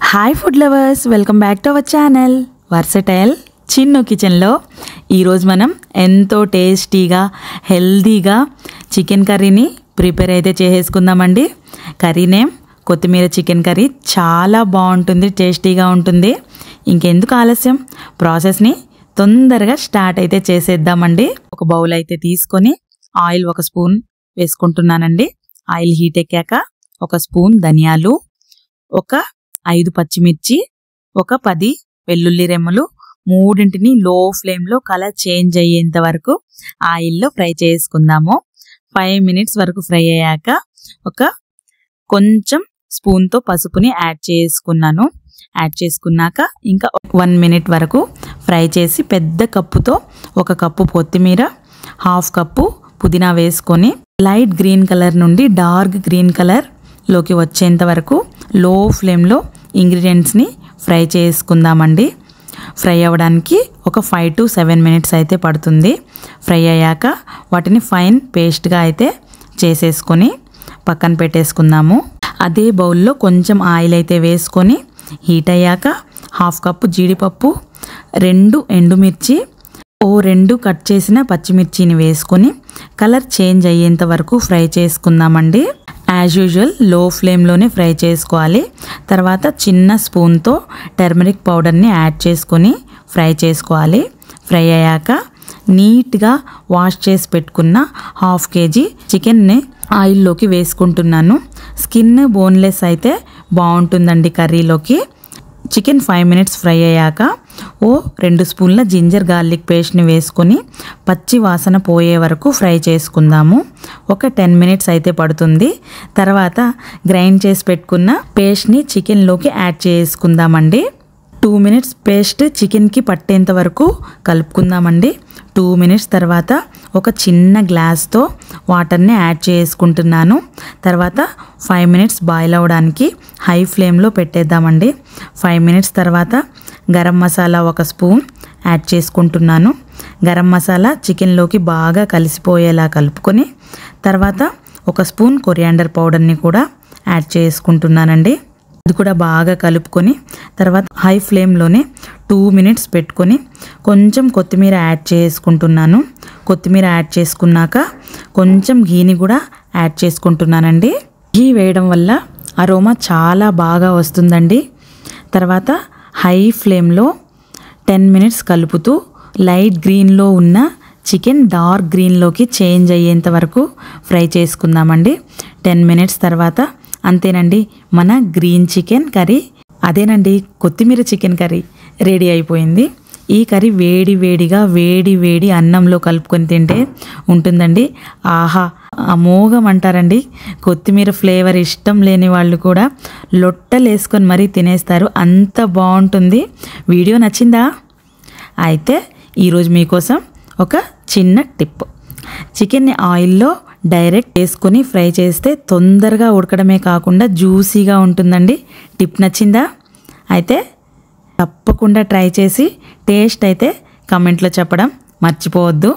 Hi food lovers, welcome back to our channel versatile Chinnu కిచెన్లో. ఈరోజు మనం ఎంతో టేస్టీగా హెల్దీగా చికెన్ కర్రీని ప్రిపేర్ అయితే చేసేసుకుందామండి. కర్రీ నేమ్ కొత్తిమీర చికెన్ కర్రీ. చాలా బాగుంటుంది, టేస్టీగా ఉంటుంది. ఇంకెందుకు ఆలస్యం, ప్రాసెస్ని తొందరగా స్టార్ట్ అయితే చేసేద్దామండి. ఒక బౌల్ అయితే తీసుకొని ఆయిల్ 1 స్పూన్ వేసుకుంటున్నానండి. ఆయిల్ హీట్ ఎక్కాక 1 స్పూన్ ధనియాలు, ఒక 5 పచ్చిమిర్చి, ఒక 10 వెల్లుల్లి రెమ్మలు, మూడింటిని లో ఫ్లేమ్లో కలర్ చేంజ్ అయ్యేంత వరకు ఆయిల్లో ఫ్రై చేసుకుందాము. 5 మినిట్స్ వరకు ఫ్రై అయ్యాక ఒక కొంచెం స్పూన్తో పసుపుని యాడ్ చేసుకున్నాను. యాడ్ చేసుకున్నాక ఇంకా 1 మినిట్ వరకు ఫ్రై చేసి పెద్ద కప్పుతో 1 కప్పు కొత్తిమీర, 1/2 కప్పు పుదీనా వేసుకొని లైట్ గ్రీన్ కలర్ నుండి డార్క్ గ్రీన్ కలర్లోకి వచ్చేంత వరకు లో ఫ్లేమ్లో ఇంగ్రీడియంట్స్ని ఫ్రై చేసుకుందామండి. ఫ్రై అవ్వడానికి ఒక 5 to 7 మినిట్స్ అయితే పడుతుంది. ఫ్రై అయ్యాక వాటిని ఫైన్ పేస్ట్గా అయితే చేసేసుకొని పక్కన పెట్టేసుకుందాము. అదే బౌల్లో కొంచెం ఆయిల్ అయితే వేసుకొని హీట్ అయ్యాక 1/2 కప్పు జీడిపప్పు, 2 ఎండుమిర్చి, 2 కట్ చేసిన పచ్చిమిర్చిని వేసుకొని కలర్ చేంజ్ అయ్యేంత వరకు ఫ్రై చేసుకుందామండి. యాజ్ యూజువల్ లో ఫ్లేమ్లోనే ఫ్రై చేసుకోవాలి. తర్వాత చిన్న స్పూన్తో టర్మరిక్ పౌడర్ని యాడ్ చేసుకొని ఫ్రై చేసుకోవాలి. ఫ్రై అయ్యాక నీట్గా వాష్ చేసి పెట్టుకున్న 1/2 kg చికెన్ని ఆయిల్లోకి వేసుకుంటున్నాను. స్కిన్ బోన్లెస్ అయితే బాగుంటుందండి కర్రీలోకి. చికెన్ 5 మినిట్స్ ఫ్రై అయ్యాక 2 స్పూన్ల జింజర్ గార్లిక్ పేస్ట్ని వేసుకొని పచ్చి వాసన పోయే వరకు ఫ్రై చేసుకుందాము. ఒక 10 మినిట్స్ అయితే పడుతుంది. తర్వాత గ్రైండ్ చేసి పెట్టుకున్న పేస్ట్ని చికెన్లోకి యాడ్ చేసుకుందామండి. 2 మినిట్స్ పేస్ట్ చికెన్కి పట్టేంత వరకు కలుపుకుందామండి. 2 మినిట్స్ తర్వాత ఒక చిన్న గ్లాస్తో వాటర్ని యాడ్ చేసుకుంటున్నాను. తర్వాత 5 మినిట్స్ బాయిల్ అవ్వడానికి హై ఫ్లేమ్లో పెట్టేద్దామండి. 5 మినిట్స్ తర్వాత గరం మసాలా 1 స్పూన్ యాడ్ చేసుకుంటున్నాను. గరం మసాలా చికెన్లోకి బాగా కలిసిపోయేలా కలుపుకొని తర్వాత 1 స్పూన్ కొరియాండర్ పౌడర్ని కూడా యాడ్ చేసుకుంటున్నానండి. అది కూడా బాగా కలుపుకొని తర్వాత హై ఫ్లేమ్లోనే 2 మినిట్స్ పెట్టుకొని కొంచెం కొత్తిమీర యాడ్ చేసుకుంటున్నాను. కొత్తిమీర యాడ్ చేసుకున్నాక కొంచెం ఘీని కూడా యాడ్ చేసుకుంటున్నానండి. ఘీ వేయడం వల్ల అరోమా చాలా బాగా వస్తుందండి. తర్వాత హై ఫ్లేమ్లో 10 మినిట్స్ కలుపుతూ లైట్ గ్రీన్లో ఉన్న చికెన్ డార్క్ గ్రీన్లోకి చేంజ్ అయ్యేంత వరకు ఫ్రై చేసుకుందామండి. 10 మినిట్స్ తర్వాత అంతేనండి, మన గ్రీన్ చికెన్ కర్రీ, అదేనండి కొత్తిమీర చికెన్ కర్రీ రెడీ అయిపోయింది. ఈ కర్రీ వేడి వేడిగా వేడి అన్నంలో కలుపుకొని తింటే ఉంటుందండి. ఆహా, అమోఘం అంటారండి. కొత్తిమీర ఫ్లేవర్ ఇష్టం లేని వాళ్ళు కూడా లొట్టలు వేసుకొని మరీ తినేస్తారు, అంత బాగుంటుంది. వీడియో నచ్చిందా? అయితే ఈరోజు మీకోసం ఒక చిన్న టిప్. చికెన్ని ఆయిల్లో డైరెక్ట్ వేసుకొని ఫ్రై చేస్తే తొందరగా ఉడకడమే కాకుండా జ్యూసీగా ఉంటుందండి. టిప్ నచ్చిందా? అయితే తప్పకుండా ట్రై చేసి టేస్ట్ అయితే కమెంట్లో చెప్పడం మర్చిపోవద్దు.